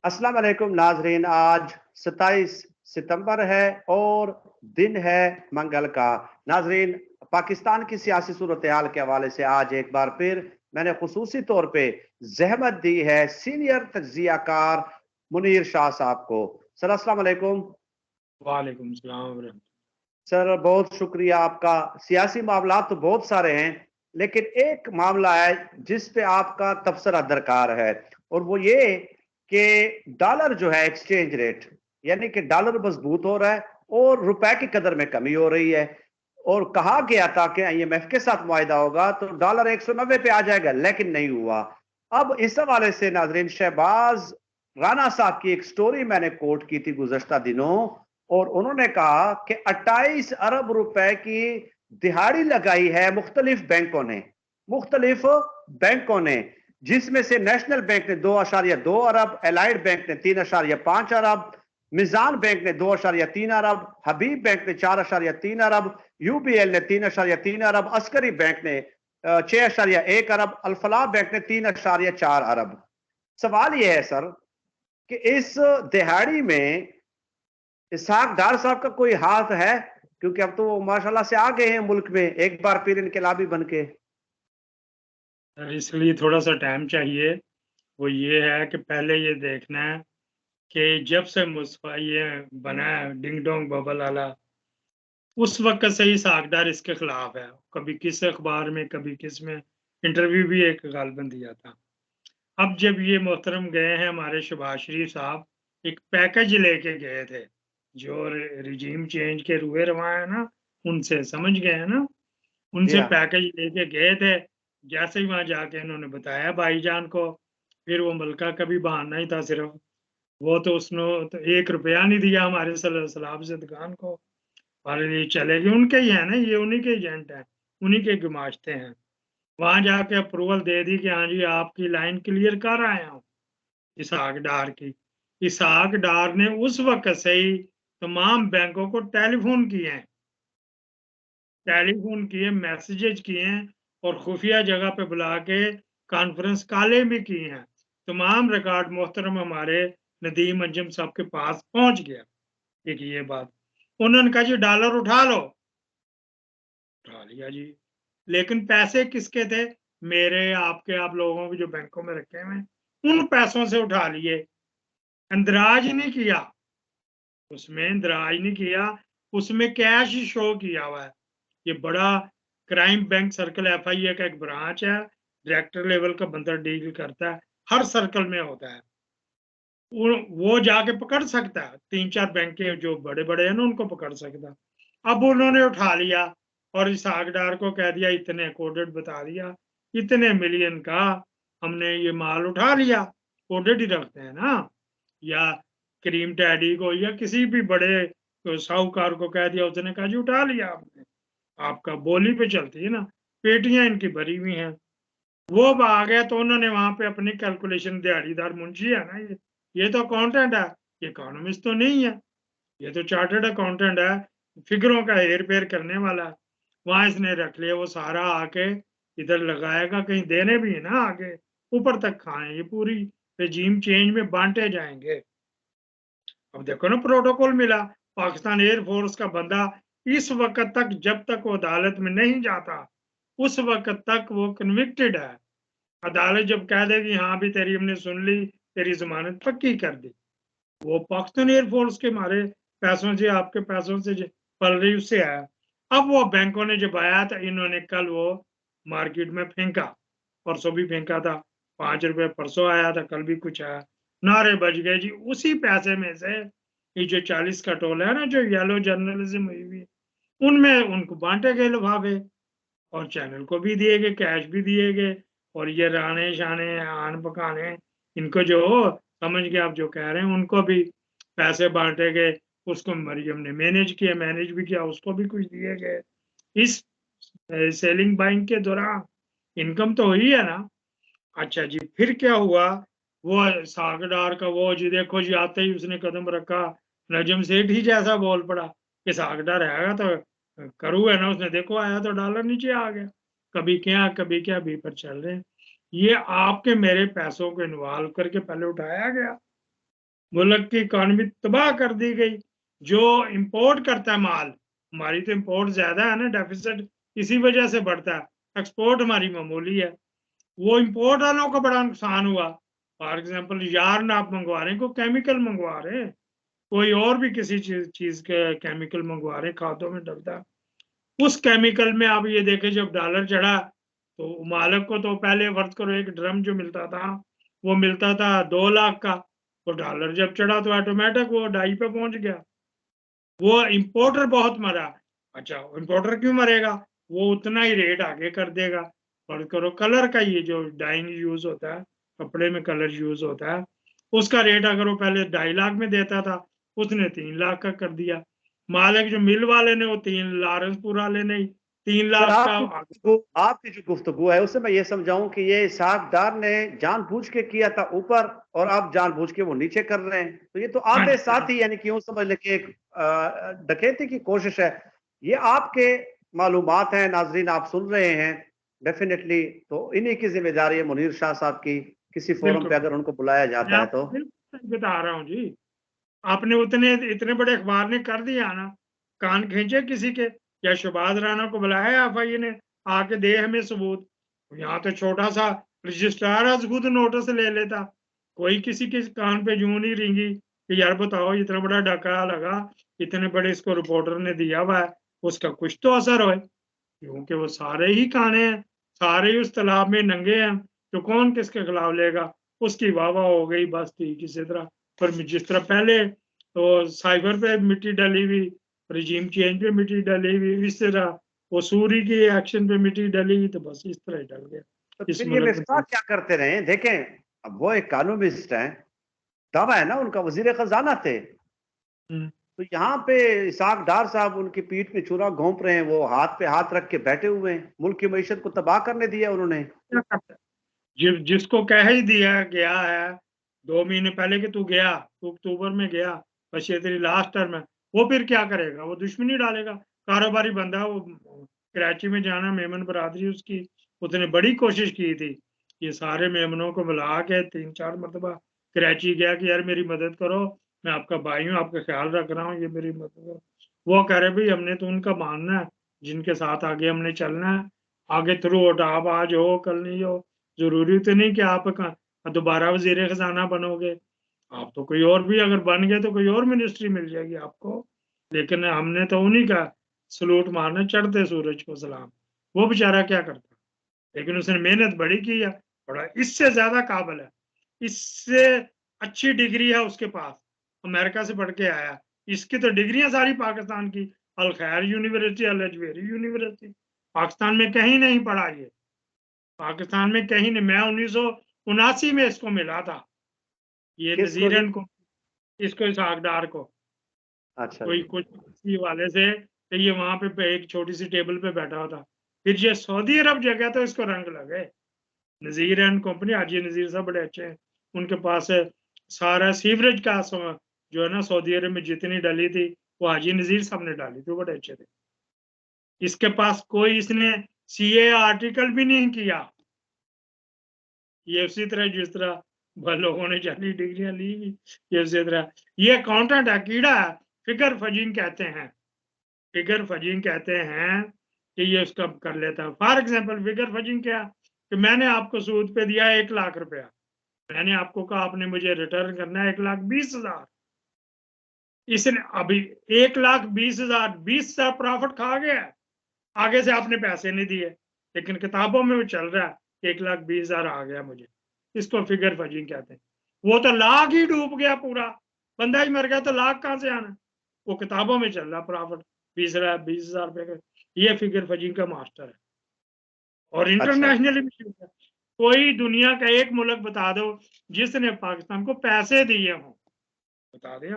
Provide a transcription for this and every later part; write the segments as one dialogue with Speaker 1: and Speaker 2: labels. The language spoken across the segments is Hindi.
Speaker 1: अस्सलाम वालेकुम नाजरीन। आज 27 सितंबर है और दिन है मंगल का। नाजरीन, पाकिस्तान की सियासी सूरत हाल के हवाले से आज एक बार फिर मैंने खुसूसी तौर पे जहमत दी है सीनियर तज्जियाकार मुनीर शाह साहब को। सर अस्सलाम वालेकुम।
Speaker 2: वालेकुम सलाम।
Speaker 1: सर बहुत शुक्रिया आपका। सियासी मामला तो बहुत सारे हैं, लेकिन एक मामला है जिस पे आपका तबसरा दरकार है, और वो ये कि डॉलर जो है एक्सचेंज रेट, यानी कि डॉलर मजबूत हो रहा है और रुपए की कदर में कमी हो रही है। और कहा गया था कि आईएमएफ के साथ मुआहिदा होगा तो डॉलर 190 पे आ जाएगा, लेकिन नहीं हुआ। अब इस हवाले से नाजरीन, शहबाज राणा साहब की एक स्टोरी मैंने कोट की थी गुज़श्ता दिनों, और उन्होंने कहा कि 28 अरब रुपए की दिहाड़ी लगाई है मुख्तलिफ बैंकों ने, जिसमें से नेशनल बैंक ने 2.2 अरब, एलाइड बैंक ने 3.5 अरब, मिजान बैंक ने 2.3 अरब, हबीब बैंक ने 4.3 अरब, यूबीएल ने 3.3 अरब, अस्करी बैंक ने 6.1 अरब, अल्फलाह बैंक ने 3.4 अरब। सवाल यह है सर कि इस दिहाड़ी में इसहाक डार साहब का कोई हाथ है? क्योंकि अब तो वो माशाल्लाह से आ गए हैं मुल्क में एक बार फिर इनकलाबी बन के।
Speaker 2: इसलिए थोड़ा सा टाइम चाहिए। वो ये है कि पहले ये देखना है कि जब से मुस्तफा ये बना है डिंग डोंग बबल वाला, उस वक्त से ही सागदार इसके खिलाफ है। कभी किस अखबार में, कभी किस में इंटरव्यू भी एक गालबन दिया था। अब जब ये मोहतरम गए हैं हमारे शहबाज शरीफ साहब, एक पैकेज लेके गए थे, जो रिजीम चेंज के रुए रवा है ना, उनसे समझ गए हैं ना,
Speaker 1: जी
Speaker 2: उनसे
Speaker 1: हाँ।
Speaker 2: पैकेज लेके गए थे। जैसे ही वहां जाके इन्होंने बताया भाईजान को, फिर वो मलका का भी बहाना ही था सिर्फ। वो तो उसने तो 1 रुपया नहीं दिया हमारे सलाब से दुकान को, हमारे लिए चले गए। उनके ही है ना, ये उन्हीं के एजेंट हैं, उन्हीं के गुमाश्ते हैं। वहां जाके अप्रूवल दे दी कि हाँ जी आपकी लाइन क्लियर कर आया हूँ इसहाक डार की। इसहाक डार ने उस वक्त से ही तमाम बैंकों को टेलीफोन किए, मैसेजेस किए हैं, और खुफिया जगह पे बुला के कॉन्फ्रेंस कॉलें भी की हैं। तमाम रिकॉर्ड मोहतरम हमारे नदीम अंजुम साहब के पास पहुंच गया। एक ये बात, उन्होंने कहा जी डॉलर उठा लो, उठा लिया जी। लेकिन पैसे किसके थे? मेरे, आपके, आप लोगों के जो बैंकों में रखे हुए हैं, उन पैसों से उठा लिए। इंदराज नहीं किया, उसमें इंदराज नहीं किया, उसमें कैश शो किया हुआ है। ये बड़ा क्राइम बैंक सर्कल एफआईए का एक ब्रांच है, डायरेक्टर लेवल का बंदा डील करता है, हर सर्कल में होता है। वो जाके पकड़ सकता है, 3-4 बैंक के जो बड़े बड़े हैं ना उनको पकड़ सकता है। अब उन्होंने उठा लिया और इस आगदार को कह दिया, इतने कोडेड बता दिया, इतने मिलियन का हमने ये माल उठा लिया। कोडेड ही रखते हैं ना, या करीम डैडी को या किसी भी बड़े साहूकार को कह दिया, उसने कहा जी उठा लिया आपने, आपका बोली पे चलती है ना, पेटियां इनकी भरी हुई हैं। वो अब आ गया तो उन्होंने वहां पे अपनी कैलकुलेशन, दिहाड़ीदार मुंशी है ना, ये तो अकाउंटेंट है, ये इकोनॉमिस्ट तो नहीं है, ये तो चार्टर्ड अकाउंटेंट है, फिगरों का हेर फेर करने वाला। वहां इसने रख लिया, वो सारा आके इधर लगाएगा, कहीं देने भी है ना आगे, ऊपर तक खाए, ये पूरी रेजीम चेंज में बांटे जाएंगे। अब देखो ना, प्रोटोकॉल मिला, पाकिस्तान एयरफोर्स का बंदा इस वक्त तक, जब तक वो अदालत में नहीं जाता, उस वक्त तक वो कन्विक्टेड है। अदालत जब कह देगी हाँ भी तेरी हमने सुन ली, तेरी जमानत पक्की कर दी, वो पाकिस्तान एयरफोर्स के हमारे पैसों से, आपके पैसों से पल रही, उससे आया। अब वो बैंकों ने जब आया था, इन्होंने कल वो मार्केट में फेंका, परसों भी फेंका था, 5 रुपए परसों आया था, कल भी कुछ आया, नारे बज गए जी। उसी पैसे में से ये जो 40 का टोल है ना, जो येलो जर्नलिज्म हुई हुई, उनमें उनको बांटे गए लिफाफे, और चैनल को भी दिए गए, कैश भी दिए गए। और ये राणे शाने आन पकाने, इनको जो समझ के आप जो कह रहे हैं, उनको भी पैसे बांटे गए। उसको मरियम ने मैनेज भी किया, उसको भी कुछ दिए गए। इस सेलिंग बाइंग के दौरान इनकम तो हुई है ना। अच्छा जी, फिर क्या हुआ? वो सागडार का वो जी, देखो जी, आते ही उसने कदम रखा, नजम सेठ ही जैसा बोल पड़ा कि सागडार आएगा तो करू है ना, उसने देखो आया तो डॉलर नीचे आ गया। कभी क्या भी पर चल रहे हैं। ये आपके मेरे पैसों को इन्वॉल्व करके पहले उठाया गया, मुल्क की इकॉनमी तबाह कर दी गई। जो इंपोर्ट करता है माल, हमारी तो इंपोर्ट ज्यादा है ना, डेफिसिट इसी वजह से बढ़ता है, एक्सपोर्ट हमारी मामूली है। वो इंपोर्ट वालों को बड़ा नुकसान हुआ। फॉर एग्जाम्पल यार्न आप मंगवा रहे हैं, कोई केमिकल मंगवा रहे हैं, कोई और भी किसी चीज के केमिकल मंगवा रहे हैं, खादों में डलता है, उस केमिकल में आप ये देखें जब डॉलर चढ़ा तो मालिक को तो पहले फर्ज करो एक ड्रम जो मिलता था वो मिलता था 2 लाख का, तो डॉलर जब चढ़ा तो ऑटोमेटिक वो 2.5 पे पहुंच गया। वो इंपोर्टर बहुत मरा। अच्छा, इंपोर्टर क्यों मरेगा? वो उतना ही रेट आगे कर देगा। फर्ज करो कलर का, ये जो डाइंग यूज होता है, कपड़े में कलर यूज होता है, उसका रेट अगर वो पहले 2.5 लाख में देता था, उसने 3 लाख का कर दिया। मालिक जो मिल वाले ने वो 3 लारेंसपुर वाले ने 3
Speaker 1: सर
Speaker 2: लाख का
Speaker 1: आपकी जो गुफ्तगू है उससे मैं ये समझाऊं कि ये इसहाक डार ने जानबूझ के किया था ऊपर और आप जानबूझ के वो नीचे कर रहे हैं, तो ये तो
Speaker 2: हाँ
Speaker 1: आधे
Speaker 2: जी,
Speaker 1: साथ ही यानी कि यूं समझ लें कि एक डकैती की कोशिश है। ये आपके मालूमात हैं, नाजरीन आप सुन रहे हैं डेफिनेटली, तो इन्हीं की जिम्मेदारी है मुनीर शाह साहब की, किसी फोरम
Speaker 2: बिल्कुल
Speaker 1: पे अगर उनको बुलाया
Speaker 2: मैं
Speaker 1: जाता है तो।
Speaker 2: आपको बिल्कुल सही बता रहा हूँ जी। आपने उतने इतने बड़े अखबार ने कर दिया ना, कान खींचे किसी के, या शहबाज राणा को बुलाया एफआई ने, आके दे हमें सबूत। यहाँ तो छोटा सा रजिस्ट्रार आज खुद नोटिस ले लेता, कोई किसी के कान पे जूं नहीं रिंगी कि यार बताओ इतना बड़ा डाका लगा, इतने बड़े इसको रिपोर्टर ने दिया हुआ है, उसका कुछ तो असर हो, क्योंकि वो सारे ही काने हैं, सारे ही उस तालाब में नंगे हैं, तो कौन किसके खिलाफ लेगा? उसकी वाह वाह हो गई बस ठीक इसी तरह। पर जिस तरह पहले तो साइबर पे मिट्टी डली हुई, रिजीम चेंज पे मिट्टी डली हुई, इस तरह वो सूरी के एक्शन पे मिट्टी डली हुई, तो बस इस तरह ही डल गया
Speaker 1: तो
Speaker 2: इस
Speaker 1: फिर ये
Speaker 2: मुल्क
Speaker 1: मिफ्ताह
Speaker 2: में।
Speaker 1: क्या करते रहे? देखें, अब वो एक कानूनिस्ट हैं, दावा है ना उनका, वजीर खजाना थे,
Speaker 2: हम्म,
Speaker 1: तो यहाँ पे इसहाक डार साहब उनकी पीठ पे छुरा घोंप रहे हैं, वो हाथ पे हाथ रख के बैठे हुए हैं, मुल्क की मईशत को तबाह करने दिया उन्होंने।
Speaker 2: क्या करता है? जिसको कह ही दिया गया है 2 महीने पहले कि तू गया, तू अक्टूबर में गया, बस ये तेरी लास्ट टर्म है, वो फिर क्या करेगा? वो दुश्मनी डालेगा। कारोबारी बंदा, वो कराची में जाना, मेमन बरादरी उसकी, उसने बड़ी कोशिश की थी, ये सारे मेमनों को बुला के 3-4 मरतबा कराची गया कि यार मेरी मदद करो, मैं आपका भाई हूँ, आपका ख्याल रख रहा हूँ, ये मेरी मदद करो। वो कह रहे भाई हमने तो उनका मानना है जिनके साथ आगे हमने चलना है, आगे थ्रू आउट आप आज हो कल नहीं हो, जरूरी तो नहीं कि आप दोबारा वजीर खजाना बनोगे। आप तो कोई और भी अगर बन गए तो कोई और मिनिस्ट्री मिल जाएगी आपको, लेकिन हमने तो उन्हीं का सलूट मारना, चढ़ते सूरज को सलाम। वो बेचारा क्या करता, लेकिन उसने मेहनत बड़ी की है, बड़ा इससे ज्यादा काबिल है, इससे अच्छी डिग्री है उसके पास, अमेरिका से पढ़ के आया। इसकी तो डिग्रियां सारी पाकिस्तान की, अल खैर यूनिवर्सिटी, अल अजमेरी यूनिवर्सिटी, पाकिस्तान में कहीं नहीं पढ़ा ये, पाकिस्तान में कहीं नहीं। मैं 1979 में इसको मिला था, ये
Speaker 1: किसको जी?
Speaker 2: नजीरन को, इसको इसहाक डार को,
Speaker 1: अच्छा
Speaker 2: कोई
Speaker 1: जी।
Speaker 2: कुछ किसी वाले से, तो ये वहां पे एक छोटी सी टेबल पे बैठा हुआ था। फिर ये सऊदी अरब जगह तो इसको रंग लगे। नजीर एंड कंपनी, हाजी नजीर साहब बड़े अच्छे हैं, उनके पास है सारा सीवरेज का जो है ना, सऊदी अरब में जितनी डली थी वो हाजी नजीर साहब ने डाली थी, वो बड़े अच्छे थे। इसके पास कोई, इसने सीए आर्टिकल भी नहीं किया, ये उसी तरह जिस तरह लोगों ने जाली डिग्रियां ली, ये उसी तरह, ये अकाउंटेंट है, कीड़ा है, फिगर फजींग कहते हैं, फिगर फजींग कहते हैं कि ये उसका कर लेता है। फॉर एग्जाम्पल फिगर फजींग क्या, कि मैंने आपको सूद पे दिया 1 लाख रुपया, मैंने आपको कहा आपने मुझे रिटर्न करना है 1,20,000, इसने अभी 1,20,000 20,000 प्रॉफिट खा गया, आगे से आपने पैसे नहीं दिए, लेकिन किताबों में वो चल रहा है 1,20,000 आ गया मुझे, इसको फिगर फजिंग कहते हैं। वो तो लाख ही डूब गया पूरा, बंदा ही मर गया तो लाख कहां से आना? वो किताबों में चल रहा प्रॉफिट 20,000 रुपए का, ये फिगर फजिंग का मास्टर है, और
Speaker 1: अच्छा जी।
Speaker 2: इंटरनेशनली भी है। कोई दुनिया का एक मुल्क बता दो जिसने पाकिस्तान को पैसे दिए हों, बता दें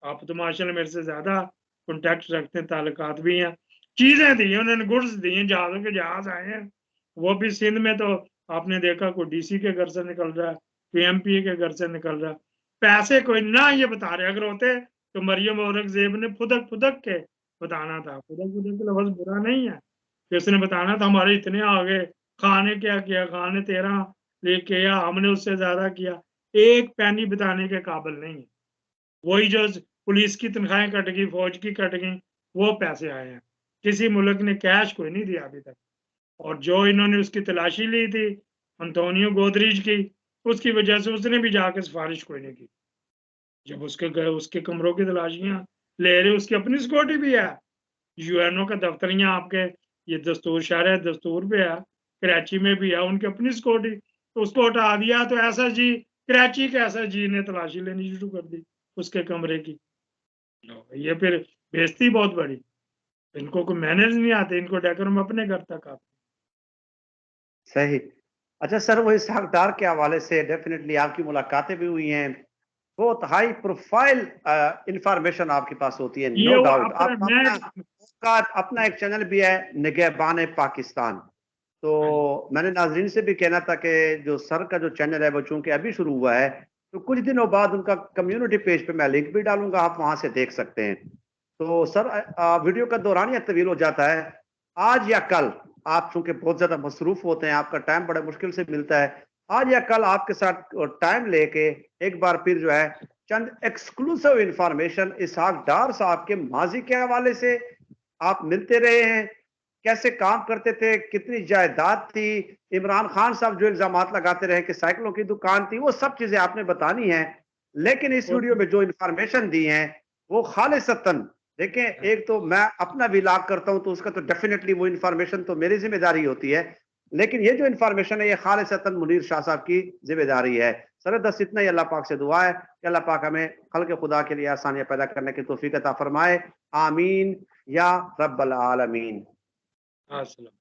Speaker 2: आप तो माशाल्लाह मेरे से ज्यादा कॉन्टेक्ट रखते हैं, ताल्लुकात भी हैं, चीजें दी हैं उन्होंने, गुड्स दिए हैं, जहाजों के जहाज आए हैं। वो भी सिंध में तो आपने देखा कोई डीसी के घर से निकल रहा है, कोई एमपी के घर से निकल रहा है, पैसे कोई ना ये बता रहे, अगर होते तो मरियम औरंगजेब ने फुदक फुदक के बताना था, फुदक फुदक के लफ्ज बुरा नहीं है, कि उसने बताना था हमारे इतने आ गए, खान ने क्या किया, खान ने 13 लेके या हमने उससे ज्यादा किया, एक पैनी बताने के काबिल नहीं है। वही जो पुलिस की तनख्वाहें कट गई, फौज की कट गई, वो पैसे आए हैं। किसी मुल्क ने कैश कोई नहीं दिया अभी तक। और जो इन्होंने उसकी तलाशी ली थी अंतोनियो गोदरेज की, उसकी वजह से उसने भी जाके सिफारिश कोई नहीं की। जब उसके कमरों की तलाशियां ले रहे, उसकी अपनी सिक्योरिटी भी है। यूएनओ का दफ्तर यहाँ आपके ये दस्तूर शहर है, दस्तूर पे है, कराची में भी है, उनकी अपनी सिक्योरिटी। तो उसको हटा दिया तो एसएसजी, कराची के एसएसजी ने तलाशी लेनी शुरू कर दी उसके कमरे की। ये फिर बेइज्जती बहुत बड़ी। इनको कोई मैनर्स नहीं आते, इनको डेकोरम अपने घर तक आते।
Speaker 1: सही। अच्छा सर, वो इसहाक डार के हवाले से डेफिनेटली आपकी मुलाकातें भी हुई हैं, बहुत हाई प्रोफाइल इंफॉर्मेशन आपके पास होती है,
Speaker 2: ये
Speaker 1: नो
Speaker 2: वो
Speaker 1: डाउट।
Speaker 2: अपना
Speaker 1: आपका
Speaker 2: मैं
Speaker 1: अपना अपना एक चैनल भी है, निगहबान पाकिस्तान। तो
Speaker 2: हाँ जी,
Speaker 1: मैंने नाजरीन से भी कहना था कि जो सर का जो चैनल है वो चूंकि अभी शुरू हुआ है, तो कुछ दिनों बाद उनका कम्युनिटी पेज पे मैं लिंक भी डालूंगा, आप वहां से देख सकते हैं। तो सर, वीडियो का दौरान या तवील हो जाता है, आज या कल, आप चूंकि बहुत ज्यादा मसरूफ होते हैं, आपका टाइम बड़ा मुश्किल से मिलता है, आज या कल आपके साथ टाइम लेके एक बार फिर जो है चंद एक्सक्लूसिव इंफॉर्मेशन इसहाक डार साहब के माजी के हवाले से, आप मिलते रहे हैं, कैसे काम करते थे, कितनी जायदाद थी, इमरान खान साहब जो इल्जामात लगाते रहे कि साइकिलों की दुकान थी, वो सब चीजें आपने बतानी है। लेकिन इस
Speaker 2: वो
Speaker 1: वीडियो में जो इंफॉर्मेशन दी है वो खालिसतन, देखें, एक तो मैं अपना विलाग करता हूं तो उसका तो डेफिनेटली वो इंफॉर्मेशन तो मेरी जिम्मेदारी होती है, लेकिन ये जो इंफॉर्मेशन है ये खालिसतन मुनीर शाह साहब की जिम्मेदारी है। सर दस इतना ही अल्लाह पाक से दुआ है कि अल्लाह पाक हमें खल्क खुदा के लिए आसानियां पैदा करने की तौफीक अता फरमाए। आमीन या रब्बल आलमीन।
Speaker 2: हाँ, सलाम।